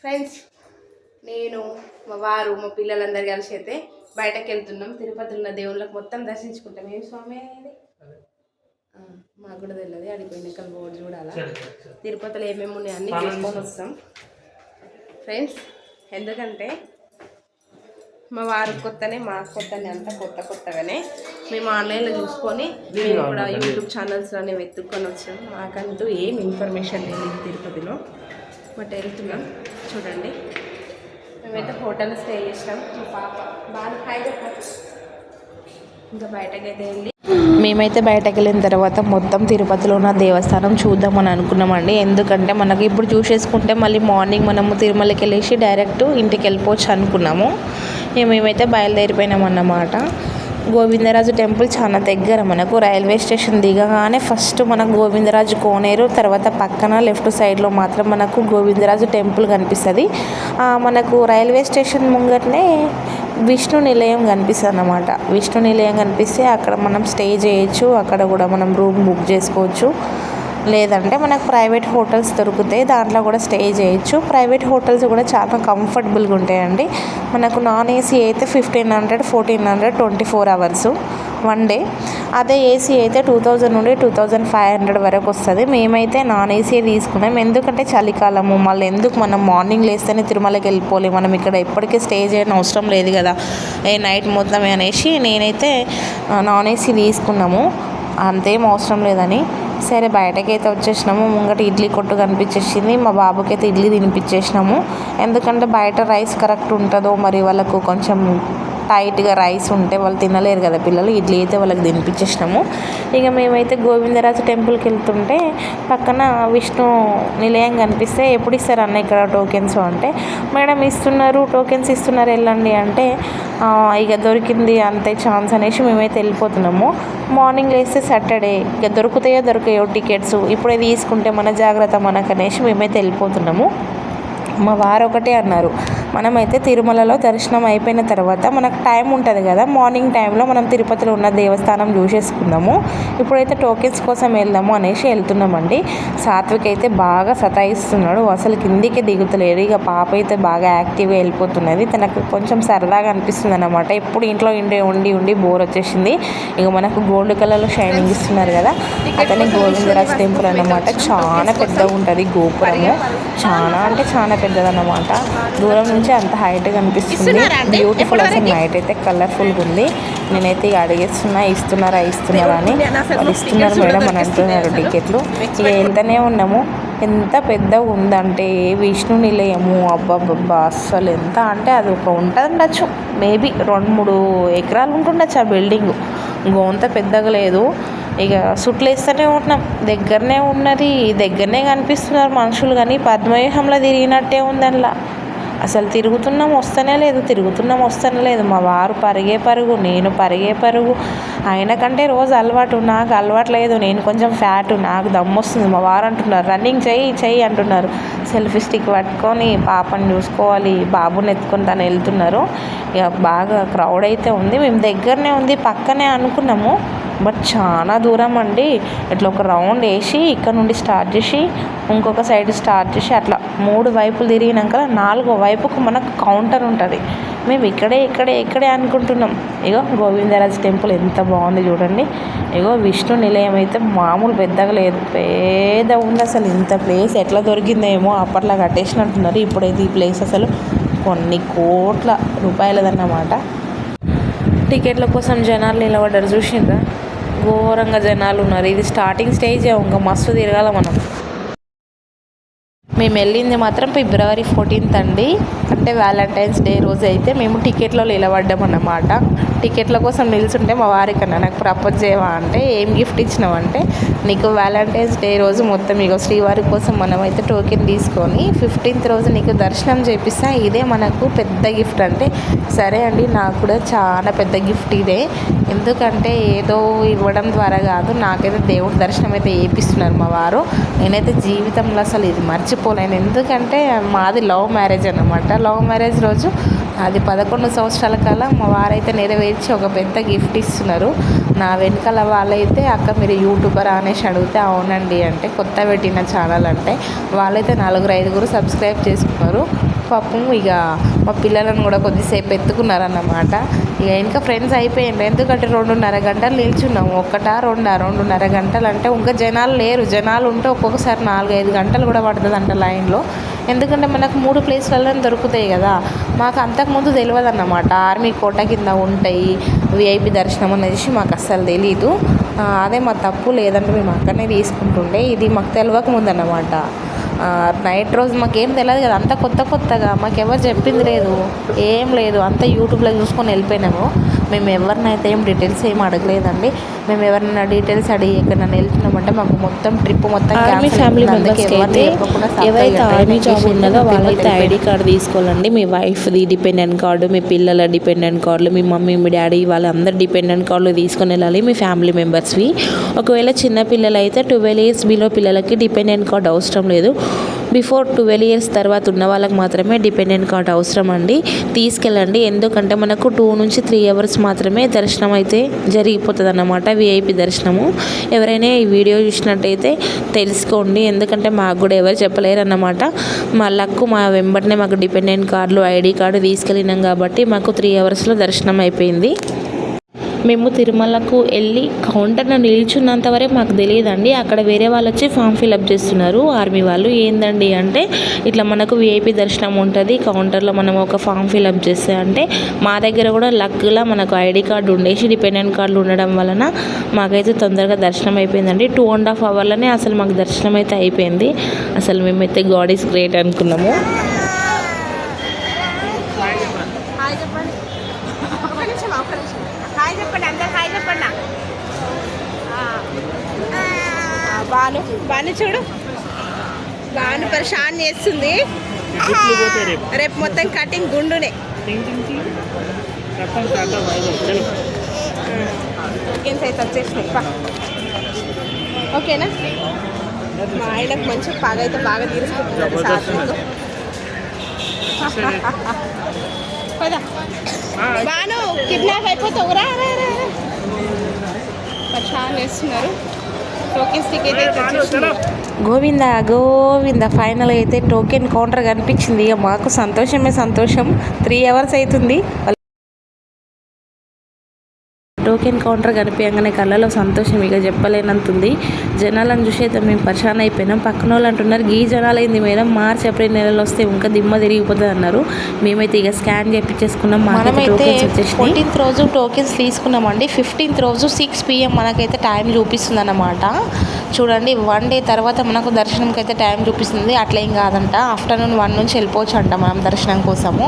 Friends, నేను మా వారు మా పిల్లలందరూ కలిసి అయితే బయటకు వెళ్తున్నాం. తిరుపతి ఉన్న దేవుళ్ళకి మొత్తం దర్శించుకుంటాం. ఏం స్వామి అనేది మాకు కూడా తెలియదు. అడిగిపోయినాక బోర్డు చూడాలా, తిరుపతిలో ఏమేమి ఉన్నాయి అన్నీ తీసుకొని వస్తాం ఫ్రెండ్స్. ఎందుకంటే మా వారు కొత్తనే, మాకు కొత్తనే, అంతా కొత్తగానే మేము ఆన్లైన్లో చూసుకొని మేము కూడా యూట్యూబ్ ఛానల్స్లోనే వెతుక్కొని వచ్చాం. మాకంటూ ఏం ఇన్ఫర్మేషన్ లేదు తిరుపతిలో, బట్ వెళ్తున్నాం. చూడండి, మేమైతే హోటల్ స్టే చేసినాం. మా పాప బాగా హాయ్ చెప్పచ్చు. ఇంకా బయటకైతే మేమైతే బయటకు వెళ్ళిన తర్వాత మొత్తం తిరుపతిలో ఉన్న దేవస్థానం చూద్దామని అనుకున్నామండి. ఎందుకంటే మనకి ఇప్పుడు చూసేసుకుంటే మళ్ళీ మార్నింగ్ మనము తిరుమలకి వెళ్ళేసి డైరెక్ట్ ఇంటికి వెళ్ళిపోవచ్చు అనుకున్నాము. మేమైతే బయలుదేరిపోయినాం అన్నమాట. గోవిందరాజు టెంపుల్ చాలా దగ్గర మనకు. రైల్వే స్టేషన్ దిగగానే ఫస్ట్ మనకు గోవిందరాజు కోనేరు, తర్వాత పక్కన లెఫ్ట్ సైడ్లో మాత్రం మనకు గోవిందరాజు టెంపుల్ కనిపిస్తుంది. మనకు రైల్వే స్టేషన్ ముంగటనే విష్ణు నిలయం కనిపిస్తుంది అన్నమాట. విష్ణు నిలయం కనిపిస్తే అక్కడ మనం స్టే చేయొచ్చు. అక్కడ కూడా మనం రూమ్ బుక్ చేసుకోవచ్చు. లేదంటే మనకు ప్రైవేట్ హోటల్స్ దొరుకుతాయి, దాంట్లో కూడా స్టే చేయొచ్చు. ప్రైవేట్ హోటల్స్ కూడా చాలా కంఫర్టబుల్గా ఉంటాయండి. మనకు నాన్ ఏసీ అయితే 1500, 1400 24 hours 1 day. అదే ఏసీ అయితే 2000 నుండి 2500 వరకు వస్తుంది. మేమైతే నాన్ ఏసీ తీసుకున్నాం. ఎందుకంటే చలికాలము, మళ్ళీ ఎందుకు మనం మార్నింగ్ లేస్తేనే తిరుమలకి వెళ్ళిపోలే, మనం ఇక్కడ ఎప్పటికీ స్టే చేయని అవసరం లేదు కదా నైట్ మొత్తం అనేసి నేనైతే నాన్ ఏసీ తీసుకున్నాము. అంతేం అవసరం లేదని సరే బయటకైతే వచ్చేసినాము. ముంగట ఇడ్లీ కొట్టు కనిపించేసింది. మా బాబుకి అయితే ఇడ్లీ తినిపించేసినాము. ఎందుకంటే బయట రైస్ కరెక్ట్ ఉంటుందో మరి వాళ్ళకు కొంచెం టైట్గా రైస్ ఉంటే వాళ్ళు తినలేరు కదా పిల్లలు. ఇడ్లీ అయితే వాళ్ళకి తినిపించేసినాము. ఇక మేమైతే గోవిందరాజు టెంపుల్కి వెళ్తుంటే పక్కన విష్ణు నిలయం కనిపిస్తే ఎప్పుడు ఇస్తారు అన్న ఇక్కడ టోకెన్స్ అంటే, మేడం ఇస్తున్నారు, టోకెన్స్ ఇస్తున్నారు వెళ్ళండి అంటే, ఇక దొరికింది అంతే ఛాన్స్ అనేసి మేమైతే వెళ్ళిపోతున్నాము. మార్నింగ్ లేస్తే సాటర్డే ఇక దొరకయో టికెట్స్, ఇప్పుడే తీసుకుంటే మన జాగ్రత్త మనకు అనేసి మేమైతే వెళ్ళిపోతున్నాము. మా వారు ఒకటే అన్నారు, మనమైతే తిరుమలలో దర్శనం అయిపోయిన తర్వాత మనకు టైం ఉంటుంది కదా, మార్నింగ్ టైంలో మనం తిరుపతిలో ఉన్న దేవస్థానం చూసేసుకుందాము, ఇప్పుడైతే టోకెన్స్ కోసం వెళ్దాము అనేసి వెళ్తున్నామండి. సాత్విక్ అయితే బాగా సతాయిస్తున్నాడు, అసలు కిందికి దిగుతలేడు. ఇక పాప అయితే బాగా యాక్టివ్గా వెళ్ళిపోతున్నది. తనకు కొంచెం సరదాగా అనిపిస్తుంది అన్నమాట. ఎప్పుడు ఇంట్లో ఉండి బోర్ వచ్చేసింది. ఇక మనకు గోల్డ్ కలర్లో షైనింగ్ ఇస్తున్నారు కదా, అతనే గోవిందరాజ్ టెంపుల్ అన్నమాట. చాలా పెద్దగా ఉంటుంది గోపురము, చాలా అంటే చాలా పెద్దదన్నమాట. దూరం నుంచి అంత హైట్గా అనిపిస్తుంది. బ్యూటిఫుల్, అసలు నైట్ అయితే కలర్ఫుల్గా ఉంది. నేనైతే ఇక అడిగేస్తున్నా ఇస్తున్నారా అని. వాళ్ళు ఇస్తున్నారు మేడం అని అంటున్నారు టికెట్లు. ఇక వెళ్తూనే ఉన్నాము. ఎంత పెద్దగా ఉందంటే విష్ణు నిలయము, అబ్బాబ్బా అస్సలు ఎంత అంటే అది ఒక ఉండొచ్చు, మేబీ 2-3 ఎకరాలు ఉంటుండొచ్చు ఆ బిల్డింగు. గోంత పెద్దగా లేదు. ఇక సుట్లేస్తూనే ఉన్నాం, దగ్గరనే ఉన్నది, దగ్గరనే కనిపిస్తున్నారు మనుషులు, కానీ పద్మవ్యూహంలో తిరిగినట్టే ఉంది అందులో. అసలు తిరుగుతున్నాం వస్తూనే లేదు. మా వారు పరిగే పరుగు, నేను పరిగే పరుగు. ఆయన కంటే రోజు అలవాటు, నాకు అలవాటు లేదు. నేను కొంచెం ఫ్యాట్, నాకు దమ్ము వస్తుంది. మా వారు అంటున్నారు రన్నింగ్ చెయ్యి అంటున్నారు. సెల్ఫీ స్టిక్ పట్టుకొని పాపని చూసుకోవాలి, బాబుని ఎత్తుకొని తను వెళ్తున్నారు. ఇక బాగా క్రౌడ్ అయితే ఉంది. మేము దగ్గరనే ఉంది, పక్కనే అనుకున్నాము, బట్ చాలా దూరం అండి. ఇట్లా ఒక రౌండ్ వేసి ఇక్కడ నుండి స్టార్ట్ చేసి ఇంకొక సైడ్ స్టార్ట్ చేసి అట్లా 3 వైపులు తిరిగినాక 4వ వైపుకు మనకు కౌంటర్ ఉంటుంది. మేము ఇక్కడే అనుకుంటున్నాం. ఇగో గోవిందరాజ్ టెంపుల్ ఎంత బాగుంది చూడండి. ఇగో విష్ణు నిలయం అయితే మామూలు పెద్దగా లేదు, పెద్ద ఉంది. అసలు ఇంత ప్లేస్ ఎట్లా దొరికిందేమో, అప్పట్లో కట్టేసినట్టున్నారు. ఇప్పుడైతే ఈ ప్లేస్ అసలు కొన్ని కోట్ల రూపాయలదన్నమాట. టికెట్ల కోసం జనాలు నిలబడ్డారు, చూసిండ్రా ఘోరంగా జనాలు ఉన్నారు. ఇది స్టార్టింగ్ స్టేజే, ఇంకా మస్తు తిరగాల మనం. మేము వెళ్ళింది మాత్రం February 14th అండి, అంటే వ్యాలంటైన్స్ డే రోజు అయితే మేము టికెట్లో నిలబడ్డాం అన్నమాట. టికెట్ల కోసం నిల్చుంటే మా వారికి అన్న నాకు ప్రపోజ్ చేయవా అంటే, ఏం గిఫ్ట్ ఇచ్చినావంటే, నీకు వ్యాలంటైన్స్ డే రోజు మొత్తం ఇక శ్రీవారి కోసం మనమైతే టోకెన్ తీసుకొని 15th రోజు నీకు దర్శనం చేపిస్తా, ఇదే మనకు పెద్ద గిఫ్ట్ అంటే, సరే అండి నాకు కూడా చాలా పెద్ద గిఫ్ట్ ఇదే, ఎందుకంటే ఏదో ఇవ్వడం ద్వారా కాదు, నాకైతే దేవుడి దర్శనం అయితే చేపిస్తున్నారు మా వారు. నేనైతే జీవితంలో అసలు ఇది మర్చిపోలేను, ఎందుకంటే మాది లవ్ మ్యారేజ్ అన్నమాట. లవ్ మ్యారేజ్ రోజు అది 11 సంవత్సరాల కాలం మా వారైతే నెరవేర్చి ఒక పెద్ద గిఫ్ట్ ఇస్తున్నారు. నా వెనకాల వాళ్ళైతే అక్క మీరు యూట్యూబర్ అనేసి అడిగితే అవునండి అంటే కొత్త పెట్టిన ఛానల్ అంటే వాళ్ళైతే 4-5 సబ్స్క్రైబ్ చేసుకున్నారు. పాపం ఇక మా పిల్లలను కూడా కొద్దిసేపు ఎత్తుకున్నారన్నమాట. ఇక ఇంకా ఫ్రెండ్స్ అయిపోయింది. ఎందుకంటే 2.5 గంటలు నిల్చున్నాము. 2.5 గంటలు అంటే ఇంకా జనాలు లేరు. జనాలు ఉంటే ఒక్కొక్కసారి 4-5 గంటలు కూడా పడుతుంది లైన్లో. ఎందుకంటే మనకు 3 ప్లేస్లలో దొరుకుతాయి కదా. మాకు అంతకుముందు తెలియదు అన్నమాట. ఆర్మీ కోట కింద ఉంటాయి విఐపి దర్శనం అనేసి మాకు అస్సలు తెలీదు. అదే మా తప్పు, లేదంటే మేము అక్కడనే తీసుకుంటుండే. ఇది మాకు తెలియక ముందన్నమాట. నైట్ రోజు మాకేం తెలియదు కదా, అంత కొత్తగా మాకెవరు చెప్పింది లేదు, ఏం లేదు. అంతా యూట్యూబ్లో చూసుకొని వెళ్ళిపోయినాము. మేము ఎవరినైతే ఏం డీటెయిల్స్ ఏం అడగలేదండి. మేము ఎవరైనా డీటెయిల్స్ అడిగి ఎక్కడైనా వెళ్తున్నామంటే మాకు మొత్తం ట్రిప్ మొత్తం ఫ్యామిలీ మెంబర్స్కి అయితే ఎవరైతే ఆర్మీ జాబ్ ఉన్నదో వాళ్ళైతే ఐడి కార్డు తీసుకోవాలండి. మీ వైఫ్ది డిపెండెంట్ కార్డు, మీ పిల్లల డిపెండెంట్ కార్డులు, మీ మమ్మీ మీ డాడీ వాళ్ళందరూ డిపెండెంట్ కార్డులు తీసుకొని వెళ్ళాలి, మీ ఫ్యామిలీ మెంబర్స్వి. ఒకవేళ చిన్న పిల్లలు అయితే 12 years బిలో పిల్లలకి డిపెండెంట్ కార్డు అవసరం లేదు. బిఫోర్ 12 years తర్వాత ఉన్న వాళ్ళకి మాత్రమే డిపెండెంట్ కార్డు అవసరం అండి. తీసుకెళ్ళండి. ఎందుకంటే మనకు 2 నుంచి 3 hours మాత్రమే దర్శనం అయితే జరిగిపోతుంది అన్నమాట, విఐపి దర్శనము. ఎవరైనా ఈ వీడియో చూసినట్టయితే తెలుసుకోండి. ఎందుకంటే మాకు కూడా ఎవరు చెప్పలేరు అన్నమాట. మా లక్కు మా వెంబడినే మాకు డిపెండెంట్ కార్డులు, ఐడి కార్డు తీసుకెళ్ళినాం కాబట్టి మాకు 3 hours దర్శనం అయిపోయింది. మేము తిరుమలకు వెళ్ళి కౌంటర్లో నిల్చున్నంత వరకు మాకు తెలియదండి. అక్కడ వేరే వాళ్ళు వచ్చి ఫామ్ ఫిల్అప్ చేస్తున్నారు ఆర్మీ వాళ్ళు. ఏందండి అంటే ఇట్లా మనకు విఐపి దర్శనం ఉంటుంది, కౌంటర్లో మనం ఒక ఫామ్ ఫిల్అప్ చేస్తే అంటే మా దగ్గర కూడా లక్లా మనకు ఐడి కార్డు ఉండేసి డిపెండెంట్ కార్డులు ఉండడం వలన మాకైతే తొందరగా దర్శనం అయిపోయిందండి. 2.5 hours అసలు మాకు దర్శనం అయితే అయిపోయింది. అసలు మేమైతే గాడ్ ఈస్ గ్రేట్ అనుకున్నాము. బాను చూడు, బాను పరిశాన్ చేస్తుంది. రేపు మొత్తం కటింగ్ గుండునే. టోకెన్స్ అయితే వచ్చేసినాయి. ఓకేనా? మా ఆయనకు మంచి పాగైతే బాగా తీరుసుకుంటున్నాడు సార్. బాను కిడ్నాప్ అయిపోతావు రా. పరిశాన్ చేస్తున్నారు. గోవింద ఫైనల్ అయితే టోకెన్ కౌంటర్ కనిపించింది. ఇక మాకు సంతోషం. 3 hours అవుతుంది. టోకెన్ కౌంటర్ కనిపించగానే కళ్ళలో సంతోషం ఇక చెప్పలేనంతుంది. జనాలను చూసి అయితే మేము పరిశాన్ అయిపోయినాం. పక్కన వాళ్ళు అంటున్నారు ఈ జనాలు అయింది మేడం, March April నెలలో వస్తే ఇంకా దిమ్మ తిరిగిపోతుంది అన్నారు. మేమైతే ఇక స్కాన్ చేయించేసుకున్నాం. మనమైతే 14th రోజు టోకెన్స్ తీసుకున్నామండి. 15th రోజు 6 PM మనకైతే టైం చూపిస్తుంది అన్నమాట. చూడండి 1 day తర్వాత మనకు దర్శనంకి అయితే టైం చూపిస్తుంది. అట్లా ఏం కాదంట, ఆఫ్టర్నూన్ 1 నుంచి వెళ్ళిపోవచ్చు అంట మనం దర్శనం కోసము.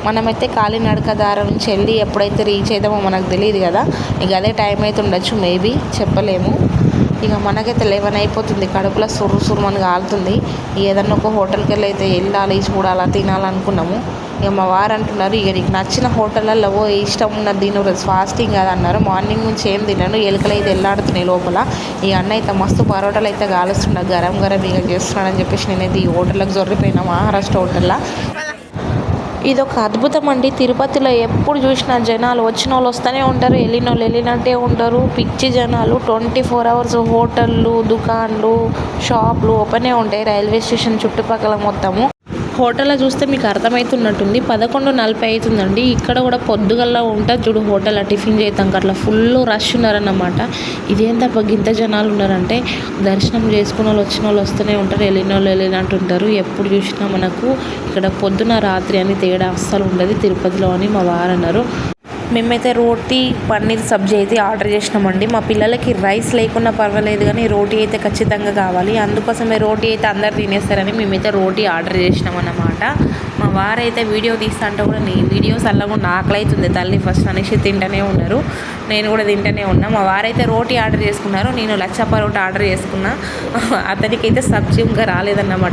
మనమైతే కాలినడక దారి నుంచి వెళ్ళి ఎప్పుడైతే రీచ్ అవుతామో మనకు తెలియదు కదా. ఇక అదే టైం అయితే ఉండొచ్చు, మేబీ చెప్పలేము. ఇక మనకైతే 11 అయిపోతుంది. కడుపులో సురుమని కాలుతుంది. ఏదన్నా ఒక హోటల్కి వెళ్ళి వెళ్ళాలి, చూడాలా, తినాలనుకున్నాము. ఇక మా వారు అంటున్నారు ఇక నీకు నచ్చిన హోటళ్ళల్లో ఇష్టం ఉన్నది తిను, ఫాస్టింగ్ కాదు అన్నారు. మార్నింగ్ నుంచి ఏం తిన్నాను, ఎలుకలు అయితే వెళ్ళాడుతున్నాయి లోపల. ఈ అన్న అయితే మస్తు పరోటాలు అయితే కాలుస్తున్నాడు, గరం ఇక చేస్తున్నాడు అని చెప్పేసి నేనైతే ఈ హోటల్కి జొర్రిపోయినా, మహారాష్ట్ర హోటల్లో. ఇది ఒక అద్భుతం అండి. తిరుపతిలో ఎప్పుడు చూసినా జనాలు వచ్చిన వాళ్ళు వస్తూనే ఉంటారు, వెళ్ళిన వాళ్ళు వెళ్ళినట్టే ఉంటారు. పిచ్చి జనాలు 24 hours హోటళ్ళు, దుకాన్లు, షాపులు ఓపెనే ఉంటాయి రైల్వే స్టేషన్ చుట్టుపక్కల మొత్తము. హోటల్లో చూస్తే మీకు అర్థమవుతున్నట్టుంది. 11:40 అవుతుందండి. ఇక్కడ కూడా పొద్దుగల్లా ఉంటుంది చూడు హోటల్, టిఫిన్ చేద్దాం అట్లా ఫుల్ రష్ ఉన్నారన్నమాట. ఇదేం తప్ప గింత జనాలు ఉన్నారంటే దర్శనం చేసుకున్న వాళ్ళు వచ్చిన వాళ్ళు వస్తూనే ఉంటారు, వెళ్ళిన వాళ్ళు వెళ్ళినట్టు ఉంటారు. ఎప్పుడు చూసినా మనకు ఇక్కడ పొద్దున రాత్రి అని తేడా అస్సలు ఉండదు తిరుపతిలో అని మా వారు అన్నారు. మేమైతే రోటీ పన్నీర్ సబ్జీ అయితే ఆర్డర్ చేసినామండి. మా పిల్లలకి రైస్ లేకున్నా పర్వాలేదు కానీ రోటీ అయితే ఖచ్చితంగా కావాలి. అందుకోసమే రోటీ అయితే అందరు తినేస్తారని మేమైతే రోటీ ఆర్డర్ చేసినాం అన్నమాట. మా వారైతే వీడియో తీస్తా అంటే కూడా నీ వీడియోస్ అల్లకుండా ఆకలి అవుతుంది తల్లి ఫస్ట్ అనేసి తింటూనే ఉన్నారు. నేను కూడా తింటూనే ఉన్నా. మా వారైతే రోటీ ఆర్డర్ చేసుకున్నారు, నేను లచ్చా పరోటా ఆర్డర్ చేసుకున్నా. అతనికైతే సబ్జీ ఇంకా రాలేదన్నమాట.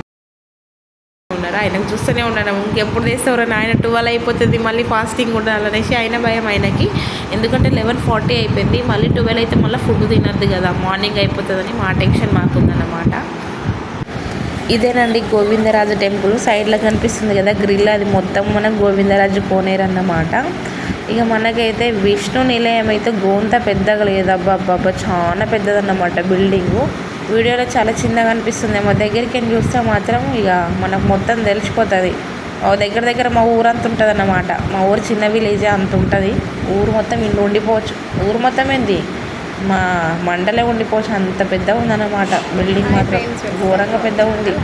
ఆయనకు చూస్తూనే ఉన్నాను, ఇంకెప్పుడు తెస్తారో ఆయన 12 అయిపోతుంది, మళ్ళీ ఫాస్టింగ్ ఉండాలనేసి ఆయన భయం ఆయనకి. ఎందుకంటే 11:40 అయిపోయింది, మళ్ళీ 12 అయితే మళ్ళీ ఫుడ్ తినద్దు కదా, మార్నింగ్ అయిపోతుందని మా టెన్షన్ మాకుందన్నమాట. ఇదేనండి గోవిందరాజు టెంపుల్. సైడ్లో కనిపిస్తుంది కదా గ్రిల్, అది మొత్తం మన గోవిందరాజు కోనేరు అన్నమాట. ఇక మనకైతే విష్ణు నిలయం అయితే గోంత పెద్దగా లేదబ్బా అబ్బా చాలా పెద్దదన్నమాట బిల్డింగు. వీడియోలో చాలా చిన్నగా అనిపిస్తుంది, మా దగ్గరికి వెళ్ళి చూస్తే మాత్రం ఇక మనకు మొత్తం తెలిసిపోతుంది. దగ్గర దగ్గర మా ఊరంతా ఉంటుంది అన్నమాట. మా ఊరు చిన్న విలేజే అంత ఉంటుంది. ఊరు మొత్తం ఇల్లు ఉండిపోవచ్చు, ఊరు మొత్తం ఏంది మా మండలే ఉండిపోవచ్చు, అంత పెద్దగా ఉందన్నమాట. బిల్డింగ్ మాత్రం ఘోరంగా పెద్దగా ఉంది.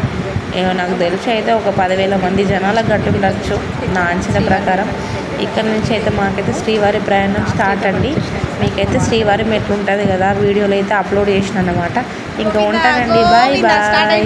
నాకు తెలిసి అయితే ఒక 10,000 మంది జనాలకు గట్టు ఉండొచ్చు నా అంచనా ప్రకారం. ఇక్కడ నుంచి అయితే మాకైతే శ్రీవారి ప్రయాణం స్టార్ట్ అండి. మీకైతే శ్రీవారి మెట్లు ఉంటుంది కదా, వీడియోలో అయితే అప్లోడ్ చేసిన అన్నమాట. ఇంకా ఉంటానండి, బాయ్ బాయ్.